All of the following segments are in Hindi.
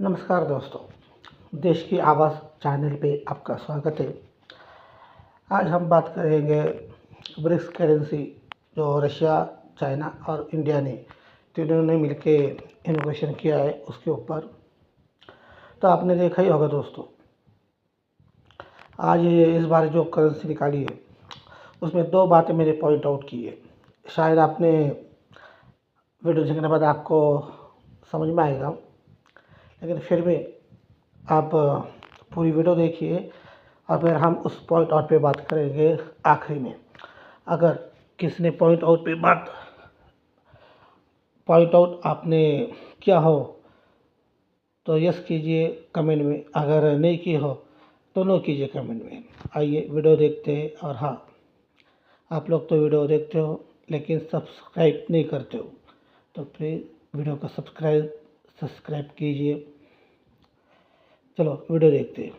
नमस्कार दोस्तों, देश की आवाज़ चैनल पे आपका स्वागत है। आज हम बात करेंगे ब्रिक्स करेंसी जो रशिया, चाइना और इंडिया ने तीनों ने मिलके इनोवेशन किया है उसके ऊपर। तो आपने देखा ही होगा दोस्तों, आज ये इस बार जो करेंसी निकाली है उसमें दो बातें मैंने पॉइंट आउट की है। शायद आपने वीडियो देखने के बाद आपको समझ में आएगा, लेकिन फिर भी आप पूरी वीडियो देखिए और फिर हम उस पॉइंट आउट पे बात करेंगे आखिरी में। अगर किसी ने पॉइंट आउट आपने किया हो तो यस कीजिए कमेंट में, अगर नहीं की हो तो नो कीजिए कमेंट में। आइए वीडियो देखते हैं। और हाँ, आप लोग तो वीडियो देखते हो लेकिन सब्सक्राइब नहीं करते हो, तो प्लीज़ वीडियो को सब्सक्राइब कीजिए। चलो वीडियो देखते हैं।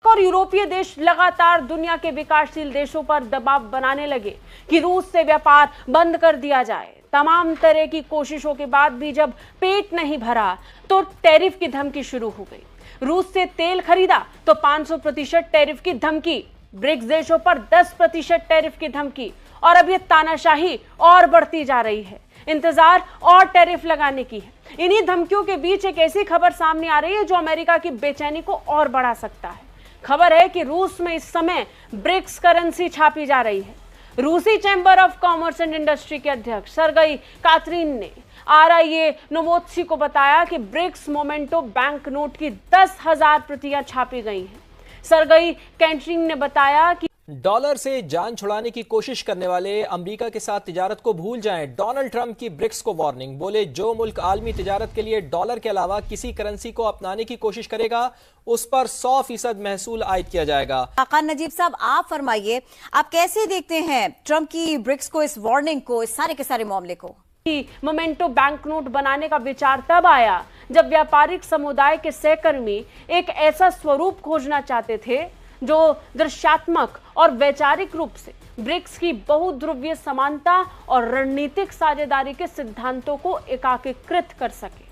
और यूरोपीय देश लगातार दुनिया के विकासशील देशों पर दबाव बनाने लगे कि रूस से व्यापार बंद कर दिया जाए। तमाम तरह की कोशिशों के बाद भी जब पेट नहीं भरा तो टैरिफ की धमकी शुरू हो गई। रूस से तेल खरीदा तो 500% टैरिफ की धमकी, ब्रिक्स देशों पर 10% टैरिफ की धमकी, और अब ये तानाशाही और बढ़ती जा रही है। इंतजार और टैरिफ लगाने की है। इन्हीं धमकियों के बीच एक ऐसी खबर सामने आ रही है जो अमेरिका की बेचैनी को और बढ़ा सकता है। खबर है कि रूस में इस समय ब्रिक्स करेंसी छापी जा रही है। रूसी chamber of commerce and industry के अध्यक्ष सर्गेई कातरीन ने RIA नोवोत्सी को बताया कि ब्रिक्स मोमेंटो बैंक नोट की 10,000 प्रतियां छापी गई हैं। सर्गेई कातरीन ने बताया कि डॉलर से जान छुड़ाने की कोशिश करने वाले अमेरिका के साथ तिजारत को भूल जाएं। डोनाल्ड ट्रंप की ब्रिक्स को वार्निंग। बोले, जो मुल्क आलमी तिजारत के लिए डॉलर के अलावा किसी करेंसी को अपनाने की कोशिश करेगा उस पर 100% महसूल आयद किया जाएगा। खान नजीब साहब, आप फरमाइए, आप कैसे देखते हैं ट्रंप की ब्रिक्स को, इस वार्निंग को, इस सारे के सारे मामले को? मोमेंटो बैंक नोट बनाने का विचार तब आया जब व्यापारिक समुदाय के सहकर्मी एक ऐसा स्वरूप खोजना चाहते थे जो दृश्यात्मक और वैचारिक रूप से ब्रिक्स की बहुध्रुवीय समानता और रणनीतिक साझेदारी के सिद्धांतों को एकीकृत कर सके।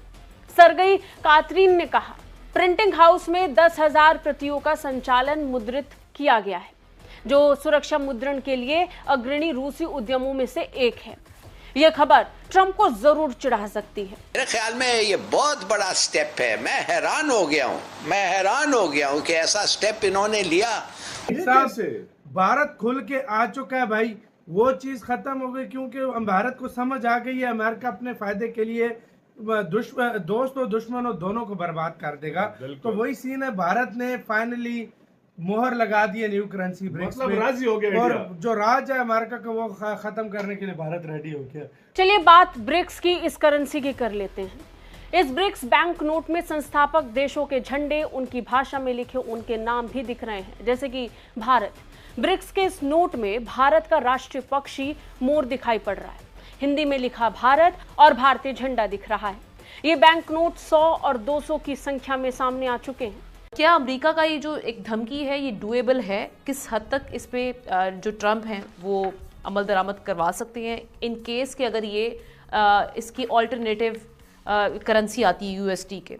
सर्गेई कातरीन ने कहा, प्रिंटिंग हाउस में 10,000 प्रतियों का संचालन मुद्रित किया गया है, जो सुरक्षा मुद्रण के लिए अग्रणी रूसी उद्यमों में से एक है। यह खबर ट्रंप को जरूर चिढ़ा सकती है। मेरे ख्याल में ये बहुत बड़ा स्टेप है। मैं हैरान हो गया हूँ कि ऐसा स्टेप इन्होंने लिया। हिसाब से भारत खुल के आ चुका है भाई, वो चीज खत्म हो गई क्योंकि भारत को समझ आ गई है अमेरिका अपने फायदे के लिए दोस्त और दुश्मनों दोनों को बर्बाद कर देगा। तो वही सीन है, भारत ने फाइनली मोहर लगा दी है न्यू करेंसी ब्रिक्स में, राजी हो गया, और जो राज है अमेरिका का वो खत्म करने के लिए भारत रेडी हो गया। चलिए बात ब्रिक्स की इस करेंसी की कर लेते हैं। इस ब्रिक्स बैंक नोट में संस्थापक देशों के झंडे, उनकी भाषा में लिखे उनके नाम भी दिख रहे हैं, जैसे कि भारत। ब्रिक्स के इस नोट में भारत का राष्ट्रीय पक्षी मोर दिखाई पड़ रहा है। हिंदी में लिखा भारत और भारतीय झंडा दिख रहा है। ये बैंक नोट 100 और 200 की संख्या में सामने आ चुके हैं। क्या अमेरिका का ये जो एक धमकी है ये डुएबल है? किस हद तक इस पे जो ट्रंप हैं वो अमल दरामद करवा सकते हैं इन केस कि अगर ये इसकी ऑल्टरनेटिव करेंसी आती है USD के?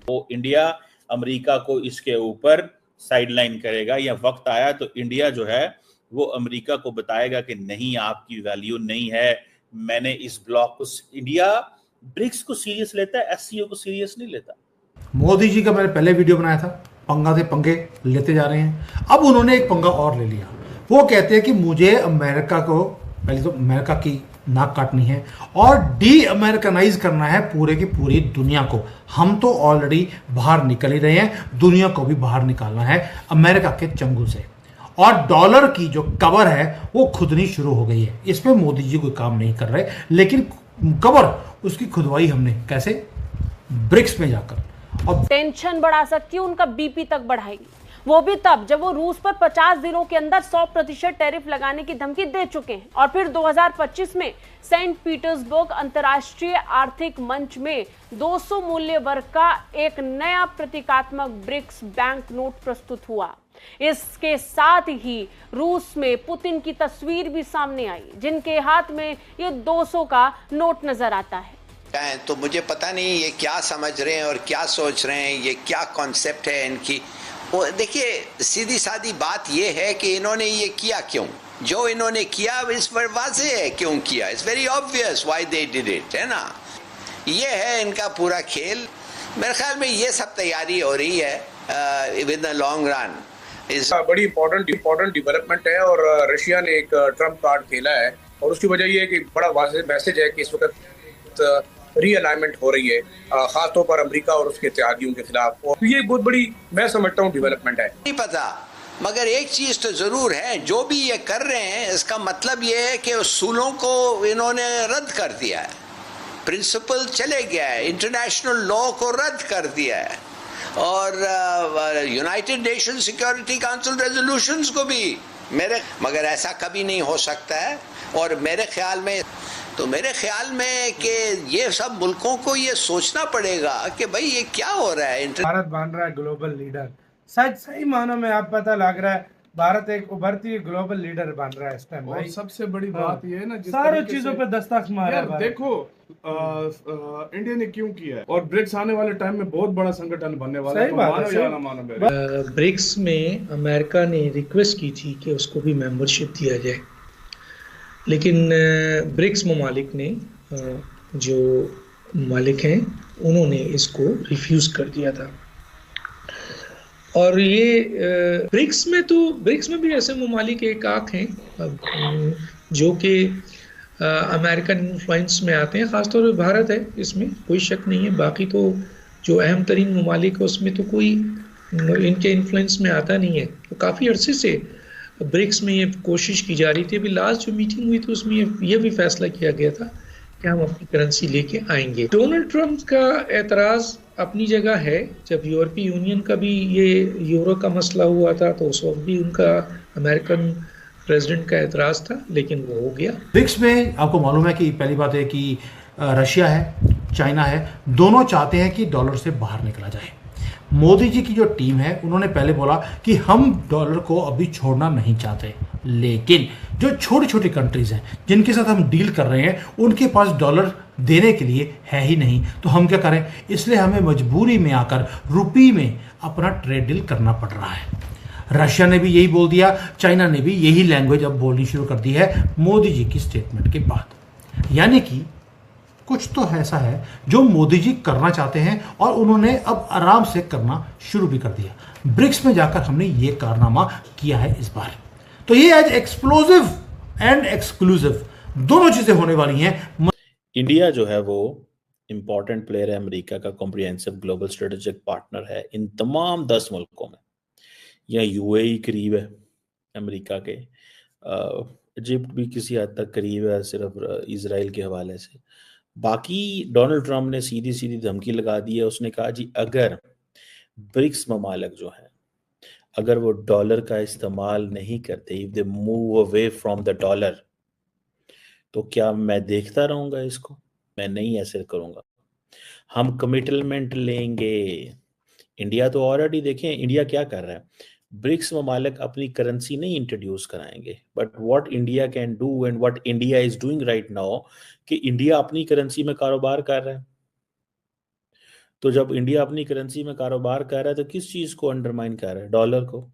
तो इंडिया अमेरिका को इसके ऊपर साइडलाइन करेगा, या वक्त आया तो इंडिया जो है वो अमेरिका को बताएगा कि नहीं, आपकी वैल्यू नहीं है। मैंने इस ब्लॉक को, इंडिया ब्रिक्स को सीरियस लेता है, SCO को सीरियस नहीं लेता। मोदी जी का मैंने पहले वीडियो बनाया था, पंगा से पंगे लेते जा रहे हैं। अब उन्होंने एक पंगा और ले लिया। वो कहते हैं कि मुझे अमेरिका को, पहले तो अमेरिका की नाक काटनी है और डी अमेरिकनाइज करना है पूरे की पूरी दुनिया को। हम तो ऑलरेडी बाहर निकल ही रहे हैं, दुनिया को भी बाहर निकालना है अमेरिका के चंगुल से। और डॉलर की जो कवर है वो खुदनी शुरू हो गई है। इस पर मोदी जी कोई काम नहीं कर रहे, लेकिन कवर उसकी खुदवाई हमने कैसे? ब्रिक्स में जाकर। और टेंशन बढ़ा सकती है, उनका BP तक बढ़ाएगी, वो भी तब जब वो रूस पर 50 दिनों के अंदर 100% टैरिफ लगाने की धमकी दे चुके हैं। और फिर 2025 में सेंट पीटर्सबर्ग अंतर्राष्ट्रीय आर्थिक मंच में 200 मूल्य वर्ग का एक नया प्रतीकात्मक ब्रिक्स बैंक नोट प्रस्तुत हुआ। इसके साथ ही रूस में पुतिन की तस्वीर भी सामने आई, जिनके हाथ में ये 200 का नोट नजर आता है। तो मुझे पता नहीं ये क्या समझ रहे हैं और क्या सोच रहे हैं, ये क्या कॉन्सेप्ट है इनकी। वो देखिए, सीधी सादी बात ये है कि इन्होंने ये किया क्यों, जो इन्होंने किया इस पर वाज़ेह है क्यों किया, it's very obvious why they did it, है ना। ये है इनका पूरा खेल। मेरे ख्याल में ये सब तैयारी हो रही है विद द लॉन्ग रन। बड़ी इंपॉर्टेंट डेवलपमेंट है और रशिया ने एक ट्रम्प कार्ड खेला है और उसकी वजह ये है कि बड़ा वाज़ेह मैसेज है कि इस वक्त रीअलाइनमेंट हो रही है, खासतौर पर अमेरिका और उसके इत्तेहादियों के खिलाफ। और ये बहुत बड़ी, मैं समझता हूँ, डेवलपमेंट है। नहीं पता, मगर एक चीज तो जरूर है, जो भी ये कर रहे हैं इसका मतलब ये है कि उसूलों को इन्होंने रद्द कर दिया है, प्रिंसिपल चले गया है, इंटरनेशनल लॉ को रद्द कर दिया है और United nation security council resolutions को भी मगर ऐसा कभी नहीं हो सकता है। और मेरे ख्याल में कि ये सब मुल्कों को ये सोचना पड़ेगा कि भाई ये क्या हो रहा है। भारत बन रहा है ग्लोबल लीडर, सही मानों में आप पता लग रहा है भारत एक उभरती हुई ग्लोबल लीडर बन रहा है इस टाइम। और सबसे बड़ी बात ये है ना, सारी चीजों पे दस्तक मारा है। देखो इंडिया ने क्यों किया है, और ब्रिक्स आने वाले टाइम में बहुत बड़ा संगठन बनने वाला है। मानो या ना मानो, ब्रिक्स में अमेरिका ने रिक्वेस्ट की थी कि उसको भी मेंबरशिप दिया जाए, लेकिन ब्रिक्स ममालिक ने, जो मालिक हैं, उन्होंने इसको रिफ्यूज़ कर दिया था। और ये ब्रिक्स में भी ऐसे ममालिक एक आख हैं जो कि अमेरिकन इन्फ्लुएंस में आते हैं, ख़ासतौर पर भारत है, इसमें कोई शक नहीं है। बाकी तो जो अहम तरीन ममालिक है उसमें तो कोई इनके इन्फ्लुएंस में आता नहीं है। तो काफ़ी अरसे से ब्रिक्स में ये कोशिश की जा रही थी। अभी लास्ट जो मीटिंग हुई थी उसमें ये भी फैसला किया गया था कि हम अपनी करेंसी लेके आएंगे। डोनाल्ड ट्रंप का एतराज़ अपनी जगह है। जब यूरोपीय यूनियन का भी ये यूरो का मसला हुआ था तो उस वक्त भी उनका अमेरिकन प्रेसिडेंट का एतराज़ था, लेकिन वो हो गया। ब्रिक्स में आपको मालूम है कि पहली बात है कि रशिया है, चाइना है, दोनों चाहते हैं कि डॉलर से बाहर निकला जाए। मोदी जी की जो टीम है उन्होंने पहले बोला कि हम डॉलर को अभी छोड़ना नहीं चाहते, लेकिन जो छोटी छोटी कंट्रीज हैं जिनके साथ हम डील कर रहे हैं उनके पास डॉलर देने के लिए है ही नहीं, तो हम क्या करें, इसलिए हमें मजबूरी में आकर रुपये में अपना ट्रेड डील करना पड़ रहा है। रशिया ने भी यही बोल दिया, चाइना ने भी यही लैंग्वेज अब बोलनी शुरू कर दी है मोदी जी की स्टेटमेंट के बाद। यानी कि कुछ तो ऐसा है जो मोदी जी करना चाहते हैं और उन्होंने अब आराम से करना शुरू भी कर दिया। ब्रिक्स में जाकर हमने ये कारनामा किया है इस बार। तो ये आज एक्सप्लोसिव एंड एक्सक्लूसिव दोनों चीजें होने वाली हैं। इंडिया जो है वो इंपॉर्टेंट प्लेयर है, अमेरिका का कॉम्प्रिहेंसिव ग्लोबल स्ट्रेटेजिक पार्टनर है इन तमाम 10 मुल्कों में। या यूएई करीब है अमेरिका के, इजिप्ट भी किसी हद तक करीब है, सिर्फ इजराइल के हवाले से। बाकी डोनाल्ड ट्रंप ने सीधी सीधी धमकी लगा दी है। उसने कहा जी अगर ब्रिक्स ममालिक जो है अगर वो डॉलर का इस्तेमाल नहीं करते, if they move away from the dollar, तो क्या मैं देखता रहूंगा इसको? मैं नहीं ऐसे करूंगा। हम कमिटमेंट लेंगे। इंडिया तो ऑलरेडी देखें इंडिया क्या कर रहा है, ब्रिक्स ममालिक अपनी करेंसी नहीं इंट्रोड्यूस कराएंगे, but what India can do and what India is doing right now कि इंडिया अपनी करेंसी में कारोबार कर रहा है। तो जब इंडिया अपनी करेंसी में कारोबार कर रहा है तो किस चीज को अंडरमाइन कर रहा है? डॉलर को।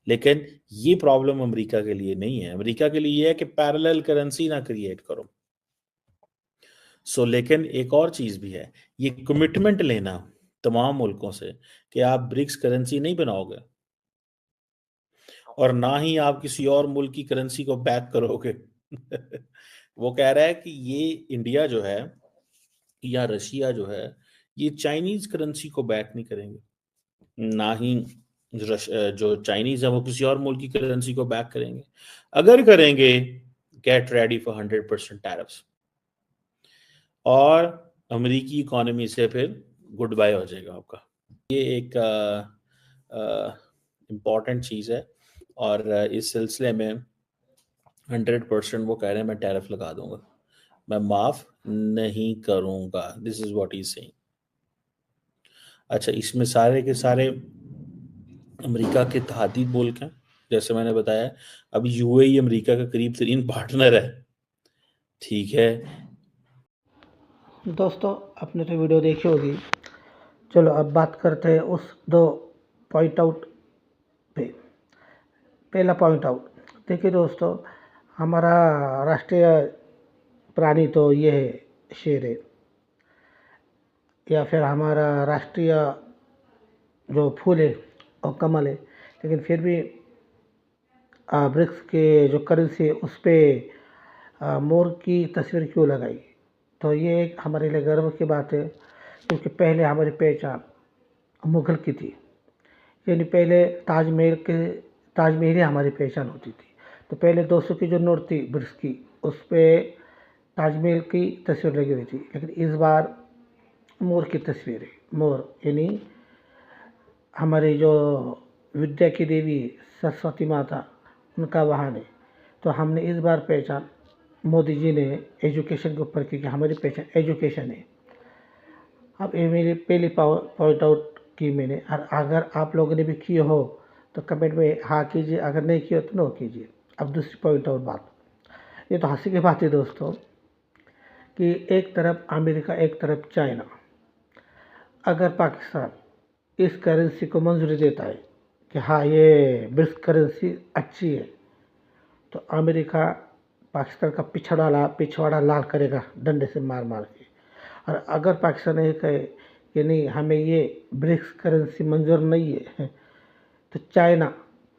लेकिन ये प्रॉब्लम अमेरिका के लिए नहीं है। अमेरिका के लिए ये है कि पैरेलल करेंसी ना क्रिएट करो। लेकिन एक और चीज भी है, ये कमिटमेंट लेना तमाम मुल्कों से कि आप ब्रिक्स करेंसी नहीं बनाओगे और ना ही आप किसी और मुल्क की करेंसी को बैक करोगे। वो कह रहा है कि ये इंडिया जो है या रशिया जो है ये चाइनीज करेंसी को बैक नहीं करेंगे, ना ही जो चाइनीज है वो किसी और मुल्क की करेंसी को बैक करेंगे। अगर करेंगे गेट रेडी फॉर 100% टैरिफ्स और अमेरिकी इकोनॉमी से फिर गुड बाय हो जाएगा आपका। ये एक इम्पॉर्टेंट चीज़ है और इस सिलसिले में 100% वो कह रहे हैं मैं टैरिफ लगा दूंगा, मैं माफ नहीं करूंगा। This is what he is saying. अच्छा, इसमें सारे के सारे अमेरिका के तहादी मुल्क हैं। जैसे मैंने बताया अब यूएई अमेरिका का करीब तरीन पार्टनर है, ठीक है। दोस्तों आपने तो वीडियो देखी होगी। चलो अब बात करते हैं उस 2 पॉइंट आउट पे। पहला पॉइंट आउट, देखिए दोस्तों, हमारा राष्ट्रीय प्राणी तो ये है, शेर है, या फिर हमारा राष्ट्रीय जो फूल है और कमल है। लेकिन फिर भी ब्रिक्स के जो करेंसी है उस पर मोर की तस्वीर क्यों लगाई? तो ये एक हमारे लिए गर्व की बात है, क्योंकि पहले हमारी पहचान मुग़ल की थी। यानी पहले ताजमहल ही हमारी पहचान होती थी। तो पहले 200 की जो नोट थी ब्रिक्स की, उस पर ताजमहल की तस्वीर लगी हुई थी। लेकिन इस बार मोर की तस्वीर है। मोर यानी हमारी जो विद्या की देवी सरस्वती माता, उनका वाहन है। तो हमने इस बार पहचान मोदी जी ने एजुकेशन के ऊपर की कि हमारी पहचान एजुकेशन है। अब ये मेरी पहली पॉइंट आउट की मैंने, और अगर आप लोगों ने भी की हो तो कमेंट में हाँ कीजिए, अगर नहीं किया तो नो कीजिए। अब दूसरी पॉइंट आउट बात, ये तो हंसी की बात है दोस्तों कि एक तरफ अमेरिका, एक तरफ चाइना। अगर पाकिस्तान इस करेंसी को मंजूरी देता है कि हाँ ये ब्रिक्स करेंसी अच्छी है, तो अमेरिका पाकिस्तान का पिछवाड़ा लाल करेगा डंडे से मार मार के। और अगर पाकिस्तान ये कहे कि नहीं हमें ये ब्रिक्स करेंसी मंजूर नहीं है, तो चाइना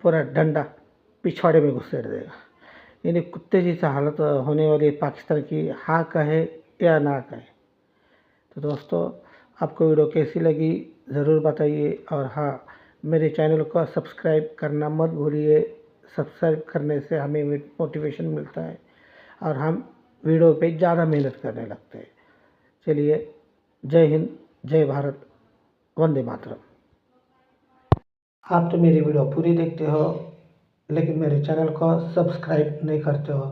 पूरा डंडा पिछवाड़े में घुसेड़ देगा। यानी कुत्ते जैसी हालत होने वाली पाकिस्तान की, हाँ कहे या ना कहे। तो दोस्तों आपको वीडियो कैसी लगी ज़रूर बताइए, और हाँ मेरे चैनल को सब्सक्राइब करना मत भूलिए। सब्सक्राइब करने से हमें मोटिवेशन मिलता है और हम वीडियो पे ज़्यादा मेहनत करने लगते हैं। चलिए, जय हिंद, जय भारत, वंदे मातरम। आप तो मेरी वीडियो पूरी देखते हो लेकिन मेरे चैनल को सब्सक्राइब नहीं करते हो,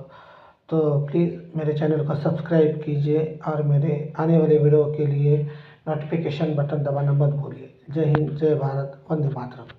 तो प्लीज़ मेरे चैनल को सब्सक्राइब कीजिए और मेरे आने वाले वीडियो के लिए नोटिफिकेशन बटन दबाना मत भूलिए। जय हिंद, जय भारत, वंदे मातरम।